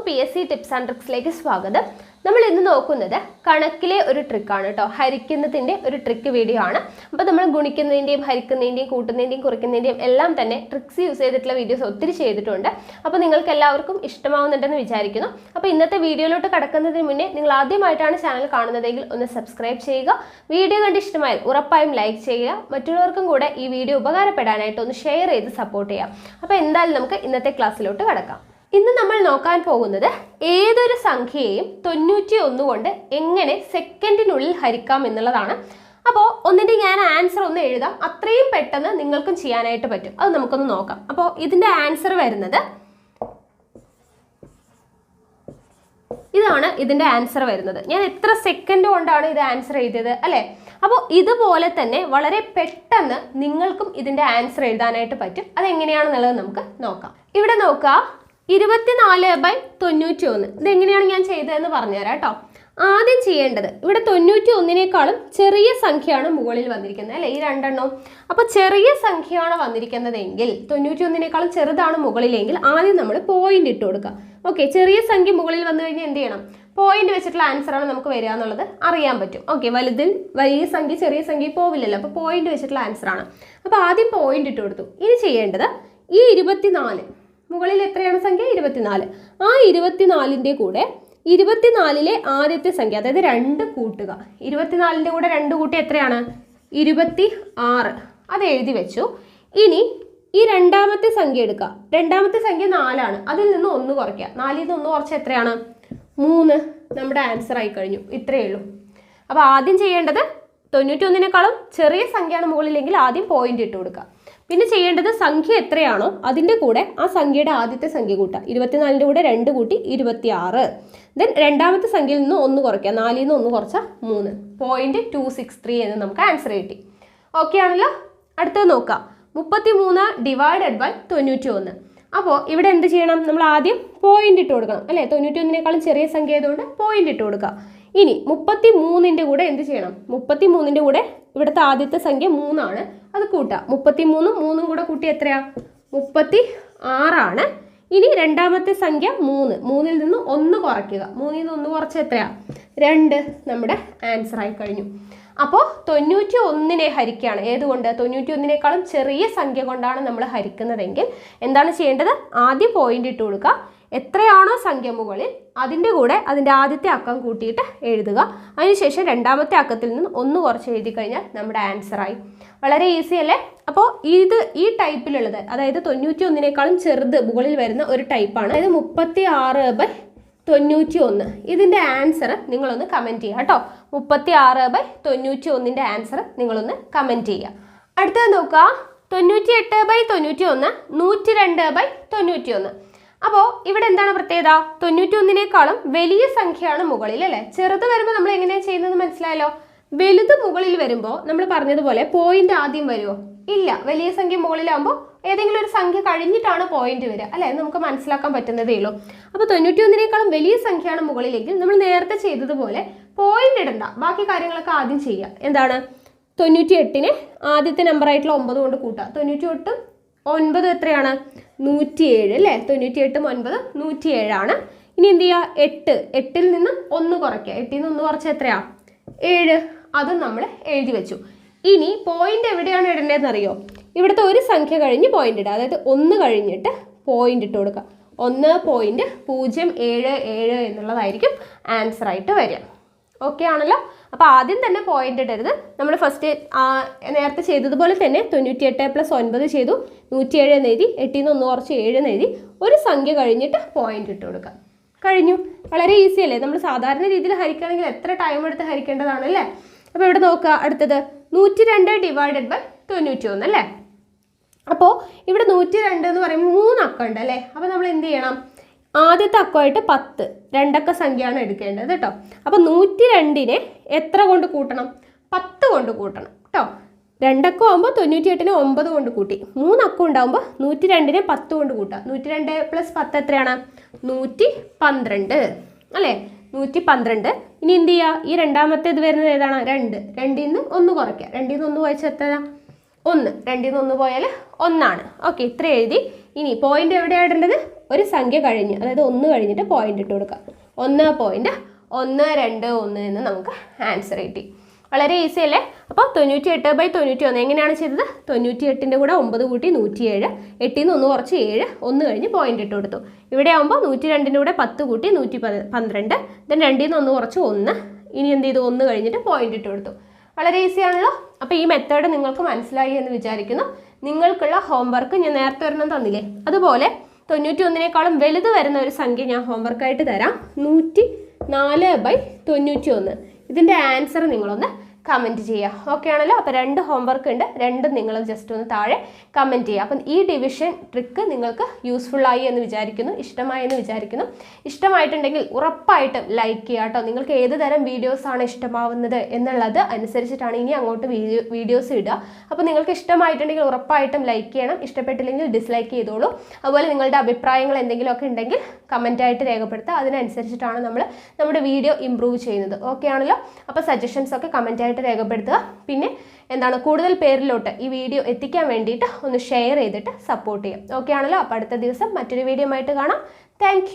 PSC tips and ട്രിക്സിലേക്ക് സ്വാഗതം. നമ്മൾ ഇന്ന് നോക്കുന്നത് കണക്കിലെ ഒരു ട്രിക്കാണ് കേട്ടോ. ഹരിക്കുന്നതിൻ്റെ ഒരു ട്രിക്ക് വീഡിയോ ആണ്. അപ്പോൾ നമ്മൾ ഗുണിക്കുന്നതിൻ്റെയും ഹരിക്കുന്നതിൻ്റെയും കൂട്ടുന്നതിൻ്റെയും കുറയ്ക്കുന്നതിൻ്റെയും എല്ലാം തന്നെ ട്രിക്സ് യൂസ് ചെയ്തിട്ടുള്ള വീഡിയോസ് ഒത്തിരി ചെയ്തിട്ടുണ്ട്. അപ്പോൾ നിങ്ങൾക്ക് എല്ലാവർക്കും ഇഷ്ടമാവുന്നുണ്ടെന്ന് വിചാരിക്കുന്നു. അപ്പോൾ ഇന്നത്തെ വീഡിയോയിലോട്ട് കടക്കുന്നതിന് മുന്നേ നിങ്ങൾ ആദ്യമായിട്ടാണ് ചാനൽ കാണുന്നതെങ്കിൽ ഒന്ന് സബ്സ്ക്രൈബ് ചെയ്യുക. വീഡിയോ കണ്ട് ഇഷ്ടമായാൽ ഉറപ്പായും ലൈക്ക് ചെയ്യുക. മറ്റുള്ളവർക്കും കൂടെ ഈ വീഡിയോ ഉപകാരപ്പെടാനായിട്ട് ഒന്ന് ഷെയർ ചെയ്ത് സപ്പോർട്ട് ചെയ്യാം. അപ്പോൾ എന്തായാലും നമുക്ക് ഇന്നത്തെ ക്ലാസ്സിലോട്ട് കടക്കാം. ഇന്ന് നമ്മൾ നോക്കാൻ പോകുന്നത് ഏതൊരു സംഖ്യയെയും 91 കൊണ്ട് എങ്ങനെ സെക്കൻഡിനുള്ളിൽ ഹരിക്കാം എന്നുള്ളതാണ്. അപ്പോൾ ഒന്നിൻ്റെ ഞാൻ ആൻസർ ഒന്ന് എഴുതാം, അത്രയും പെട്ടെന്ന് നിങ്ങൾക്കും ചെയ്യാനായിട്ട് പറ്റും. അത് നമുക്കൊന്ന് നോക്കാം. അപ്പോൾ ഇതിൻ്റെ ആൻസർ വരുന്നത് ഇതാണ്. ഇതിൻ്റെ ആൻസർ വരുന്നത് ഞാൻ എത്ര സെക്കൻഡ് കൊണ്ടാണ് ഇത് ആൻസർ എഴുതിയത് അല്ലേ? അപ്പോൾ ഇതുപോലെ തന്നെ വളരെ പെട്ടെന്ന് നിങ്ങൾക്കും ഇതിൻ്റെ ആൻസർ എഴുതാനായിട്ട് പറ്റും. അതെങ്ങനെയാണെന്നുള്ളത് നമുക്ക് നോക്കാം. ഇവിടെ നോക്കുക, 24/91. ഇതെങ്ങനെയാണ് ഞാൻ ചെയ്തതെന്ന് പറഞ്ഞുതരാം കേട്ടോ. ആദ്യം ചെയ്യേണ്ടത്, ഇവിടെ 91-നേക്കാളും ചെറിയ സംഖ്യയാണ് മുകളിൽ വന്നിരിക്കുന്നത് അല്ലേ, ഈ രണ്ടെണ്ണവും. അപ്പോൾ ചെറിയ സംഖ്യയാണ് വന്നിരിക്കുന്നതെങ്കിൽ 91-നേക്കാളും ചെറുതാണ് മുകളിലെങ്കിൽ ആദ്യം നമ്മൾ പോയിന്റ് ഇട്ട് കൊടുക്കുക. ഓക്കെ, ചെറിയ സംഖ്യ മുകളിൽ വന്നു കഴിഞ്ഞാൽ എന്ത് ചെയ്യണം? പോയിന്റ് വെച്ചിട്ടുള്ള ആൻസറാണ് നമുക്ക് വരിക എന്നുള്ളത് അറിയാൻ പറ്റും. ഓക്കെ, വലുതിൽ വലിയ സംഖ്യ ചെറിയ സംഖ്യ പോവില്ലല്ലോ, അപ്പോൾ പോയിന്റ് വെച്ചിട്ടുള്ള ആൻസറാണ്. അപ്പോൾ ആദ്യം പോയിന്റ് ഇട്ട് കൊടുത്തു. ഇനി ചെയ്യേണ്ടത് ഈ 24, മുകളിൽ എത്രയാണ് സംഖ്യ? 24. ആ 24-ൻ്റെ കൂടെ 24-ലെ ആദ്യത്തെ സംഖ്യ, അതായത് 2 കൂട്ടുക. 24-ൻ്റെ കൂടെ 2 കൂട്ടി എത്രയാണ്? 26. അത് എഴുതി വെച്ചു. ഇനി ഈ രണ്ടാമത്തെ സംഖ്യ എടുക്കുക. രണ്ടാമത്തെ സംഖ്യ 4ആണ്, അതിൽ നിന്ന് 1 കുറയ്ക്കുക. 4-ൽ നിന്ന് 1 കുറച്ച് എത്രയാണ്? 3. നമ്മുടെ ആൻസർ ആയി കഴിഞ്ഞു. ഇത്രയേ ഉള്ളൂ. അപ്പോൾ ആദ്യം ചെയ്യേണ്ടത് 91-നേക്കാളും ചെറിയ സംഖ്യയാണ് മുകളിലെങ്കിൽ ആദ്യം പോയിന്റ് ഇട്ട് കൊടുക്കുക. പിന്നെ ചെയ്യേണ്ടത് സംഖ്യ എത്രയാണോ അതിൻ്റെ കൂടെ ആ സംഖ്യയുടെ ആദ്യത്തെ സംഖ്യ കൂട്ടുക. 24-ൻ്റെ കൂടെ 2 കൂട്ടി 26. ദെൻ രണ്ടാമത്തെ സംഖ്യയിൽ നിന്ന് 1 കുറയ്ക്കുക. 4-ൽ നിന്ന് 1 കുറച്ചാൽ 3. 0.263 എന്ന് നമുക്ക് ആൻസർ കിട്ടി. ഓക്കെ ആണല്ലോ? അടുത്തത് നോക്കാം. 33 / 91. അപ്പോൾ ഇവിടെ എന്ത് ചെയ്യണം? നമ്മൾ ആദ്യം പോയിന്റ് ഇട്ട് കൊടുക്കണം അല്ലേ? 91-നേക്കാളും ചെറിയ സംഖ്യ ആയതുകൊണ്ട് പോയിന്റ് ഇട്ട് കൊടുക്കുക. ഇനി 33-ൻ്റെ കൂടെ എന്ത് ചെയ്യണം? 33-ൻ്റെ കൂടെ ഇവിടുത്തെ ആദ്യത്തെ സംഖ്യ 3 ആണ്, അത് കൂട്ടുക. 33-ഉം 3-ഉം കൂടെ കൂട്ടി എത്രയാ? 36. ഇനി രണ്ടാമത്തെ സംഖ്യ 3. 3-ൽ നിന്ന് 1 കുറയ്ക്കുക. 3-ൽ നിന്ന് 1 കുറച്ച് എത്രയാ? 2. നമ്മുടെ ആൻസർ ആയി കഴിഞ്ഞു. അപ്പോൾ 91-നെ ഹരിക്കുകയാണ്. ഏതുകൊണ്ട്? 91-നേക്കാളും ചെറിയ സംഖ്യ കൊണ്ടാണ് നമ്മൾ ഹരിക്കുന്നതെങ്കിൽ എന്താണ് ചെയ്യേണ്ടത്? ആദ്യം പോയിന്റ് ഇട്ട് കൊടുക്കുക. എത്രയാണോ സംഖ്യ മുകളിൽ അതിൻ്റെ കൂടെ അതിൻ്റെ ആദ്യത്തെ അക്കം കൂട്ടിയിട്ട് എഴുതുക. അതിനുശേഷം രണ്ടാമത്തെ അക്കത്തിൽ നിന്ന് 1 കുറച്ച് എഴുതി കഴിഞ്ഞാൽ നമ്മുടെ ആൻസറായി. വളരെ ഈസി അല്ലേ? അപ്പോൾ ഈ ടൈപ്പിലുള്ളത്, അതായത് 91-നേക്കാളും ചെറുത് മുകളിൽ വരുന്ന ഒരു ടൈപ്പാണ്. അതായത് 36/91. ഇതിൻ്റെ ആൻസർ നിങ്ങളൊന്ന് കമൻറ്റ് ചെയ്യുക കേട്ടോ. 36/91-ൻ്റെ ആൻസർ നിങ്ങളൊന്ന് കമൻറ്റ് ചെയ്യുക. അടുത്തത് നോക്കുക, 98/91, 102/91. അപ്പോൾ ഇവിടെ എന്താണ് പ്രത്യേകത? 91-നേക്കാളും വലിയ സംഖ്യയാണ് മുകളിൽ അല്ലേ? ചെറുത് വരുമ്പോൾ നമ്മൾ എങ്ങനെയാണ് ചെയ്യുന്നത് മനസ്സിലായല്ലോ. വലുത് മുകളിൽ വരുമ്പോൾ നമ്മൾ പറഞ്ഞതുപോലെ പോയിന്റ് ആദ്യം വരുമോ? ഇല്ല. വലിയ സംഖ്യ മുകളിലാകുമ്പോൾ ഏതെങ്കിലും ഒരു സംഖ്യ കഴിഞ്ഞിട്ടാണ് പോയിന്റ് വരിക അല്ലേ? നമുക്ക് മനസ്സിലാക്കാൻ പറ്റുന്നതേ ഉള്ളൂ. അപ്പോൾ 91-നേക്കാളും വലിയ സംഖ്യയാണ് മുകളിലെങ്കിൽ നമ്മൾ നേരത്തെ ചെയ്തതുപോലെ പോയിന്റ് ഇടണ്ട, ബാക്കി കാര്യങ്ങളൊക്കെ ആദ്യം ചെയ്യുക. എന്താണ്? 98-നെ ആദ്യത്തെ നമ്പറായിട്ടുള്ള 9 കൊണ്ട് കൂട്ടുക. 98 9 എത്രയാണ്? 107 അല്ലേ? 98 9 107. ഇനി എന്ത് ചെയ്യുക? 8-ൽ നിന്ന് 1 കുറയ്ക്കുക. 8-ൽ നിന്ന് 1 കുറച്ച് എത്രയാ? 7. അതും നമ്മൾ എഴുതി വെച്ചു. ഇനി പോയിന്റ് എവിടെയാണ് ഇടേണ്ടതെന്ന് അറിയോ? ഇവിടുത്തെ ഒരു സംഖ്യ കഴിഞ്ഞ് പോയിന്റ് ഇടുക. അതായത് 1 കഴിഞ്ഞിട്ട് പോയിന്റ് ഇട്ട് കൊടുക്കുക. 1.077 എന്നുള്ളതായിരിക്കും ആൻസർ ആയിട്ട് വരിക. ഓക്കെ ആണല്ലോ? അപ്പോൾ ആദ്യം തന്നെ പോയിന്റ് ഇടരുത്. നമ്മൾ ഫസ്റ്റ് നേരത്തെ ചെയ്തതുപോലെ തന്നെ 98 + 9 ചെയ്തു. 107 എന്ന് എഴുതി. 8-ൽ നിന്ന് 1 കുറച്ച് 7 എന്ന് എഴുതി. ഒരു സംഖ്യ കഴിഞ്ഞിട്ട് പോയിന്റ് ഇട്ട് കൊടുക്കുക. കഴിഞ്ഞു. വളരെ ഈസി അല്ലേ? നമ്മൾ സാധാരണ രീതിയിൽ ഹരിക്കുകയാണെങ്കിൽ എത്ര ടൈം എടുത്ത് ഹരിക്കേണ്ടതാണല്ലേ? അപ്പോൾ ഇവിടെ നോക്കുക, അടുത്തത് 102 / 91 അല്ലേ? അപ്പോൾ ഇവിടെ 102 എന്ന് പറയുമ്പോൾ 3 അക്കം ഉണ്ട് അല്ലേ? അപ്പോൾ നമ്മൾ എന്ത് ചെയ്യണം? ആദ്യത്തെ അക്കമായിട്ട് 10, 2 അക്ക സംഖ്യയാണ് എടുക്കേണ്ടത് കേട്ടോ. അപ്പോൾ 102-നെ എത്ര കൊണ്ട് കൂട്ടണം? 10 കൊണ്ട് കൂട്ടണം കേട്ടോ. 2 അക്കം ആകുമ്പോൾ 98-നെ 9 കൊണ്ട് കൂട്ടി. 3 അക്കം ഉണ്ടാകുമ്പോൾ 102-നെ 10 കൊണ്ട് കൂട്ടുക. 102 + 10 എത്രയാണ്? 112 അല്ലേ? 112. ഇനി എന്ത് ചെയ്യുക? ഈ രണ്ടാമത്തേത് വരുന്നത് ഏതാണ്? 2. 2-ൽ നിന്ന് 1 കുറയ്ക്കുക. 2-ൽ നിന്ന് 1 കുറച്ച് എത്ര? 1. 2-ൽ നിന്ന് 1 പോയാൽ 1 ആണ്. ഓക്കെ, ഇത്ര എഴുതി. ഇനി പോയിന്റ് എവിടെയാണ് ഇടേണ്ടത്? ഒരു സംഖ്യ കഴിഞ്ഞ്, അതായത് 1 കഴിഞ്ഞിട്ട് പോയിന്റ് ഇട്ട് കൊടുക്കുക. 1.121 എന്ന് നമുക്ക് ആൻസർ കിട്ടി. വളരെ ഈസി അല്ലേ? അപ്പോൾ 98/91 എങ്ങനെയാണ് ചെയ്തത്? 98ൻ്റെ കൂടെ 9 കൂട്ടി 107, 8ൽ നിന്ന് 1 കുറച്ച് 7, 1 കഴിഞ്ഞ് പോയിന്റ് ഇട്ട് കൊടുത്തു. ഇവിടെ ആകുമ്പോൾ 102ൻ്റെ കൂടെ 10 കൂട്ടി 112, ദെൻ 2ൽ നിന്ന് 1 കുറച്ച് 1, ഇനി എന്ത് ചെയ്തു? 1 കഴിഞ്ഞിട്ട് പോയിന്റ് ഇട്ട് കൊടുത്തു. വളരെ ഈസി ആണല്ലോ. അപ്പോൾ ഈ മെത്തേഡ് നിങ്ങൾക്ക് മനസ്സിലായി എന്ന് വിചാരിക്കുന്നു. നിങ്ങൾക്കുള്ള ഹോംവർക്ക് ഞാൻ നേരത്തെ ഒരെണ്ണം തന്നില്ലേ, അതുപോലെ 91നേക്കാളും വലുത് വരുന്ന ഒരു സംഖ്യ ഞാൻ ഹോംവർക്കായിട്ട് തരാം. 104/91. ഇതിൻ്റെ ആൻസർ നിങ്ങളൊന്ന് കമൻറ്റ് ചെയ്യുക. ഓക്കെ ആണല്ലോ? അപ്പോൾ 2 ഹോംവർക്ക് ഉണ്ട്, രണ്ടും നിങ്ങൾ ജസ്റ്റ് ഒന്ന് താഴെ കമൻറ്റ് ചെയ്യുക. അപ്പം ഈ ഡിവിഷൻ ട്രിക്ക് നിങ്ങൾക്ക് യൂസ്ഫുള്ളായി എന്ന് വിചാരിക്കുന്നു, ഇഷ്ടമായി എന്ന് വിചാരിക്കുന്നു. ഇഷ്ടമായിട്ടുണ്ടെങ്കിൽ ഉറപ്പായിട്ടും ലൈക്ക് ചെയ്യുക കേട്ടോ. നിങ്ങൾക്ക് ഏത് തരം വീഡിയോസാണ് ഇഷ്ടമാവുന്നത് എന്നുള്ളത് അനുസരിച്ചിട്ടാണ് ഇനി അങ്ങോട്ട് വീഡിയോസ് ഇടുക. അപ്പോൾ നിങ്ങൾക്ക് ഇഷ്ടമായിട്ടുണ്ടെങ്കിൽ ഉറപ്പായിട്ടും ലൈക്ക് ചെയ്യണം, ഇഷ്ടപ്പെട്ടില്ലെങ്കിൽ ഡിസ്ലൈക്ക് ചെയ്തോളൂ. അതുപോലെ നിങ്ങളുടെ അഭിപ്രായങ്ങൾ എന്തെങ്കിലുമൊക്കെ ഉണ്ടെങ്കിൽ കമൻറ്റായിട്ട് രേഖപ്പെടുത്തുക. അതിനനുസരിച്ചിട്ടാണ് നമ്മൾ നമ്മുടെ വീഡിയോ ഇമ്പ്രൂവ് ചെയ്യുന്നത്. ഓക്കെ ആണല്ലോ? അപ്പോൾ സജഷൻസ് ഒക്കെ കമൻറ്റായിട്ട് രേഖപ്പെടുത്തുക. പിന്നെ എന്താണ്, കൂടുതൽ പേരിലോട്ട് ഈ വീഡിയോ എത്തിക്കാൻ വേണ്ടിയിട്ട് ഒന്ന് ഷെയർ ചെയ്തിട്ട് സപ്പോർട്ട് ചെയ്യാം. ഓക്കെ ആണല്ലോ? അപ്പോൾ അടുത്ത ദിവസം മറ്റൊരു വീഡിയോ ആയിട്ട് കാണാം. താങ്ക്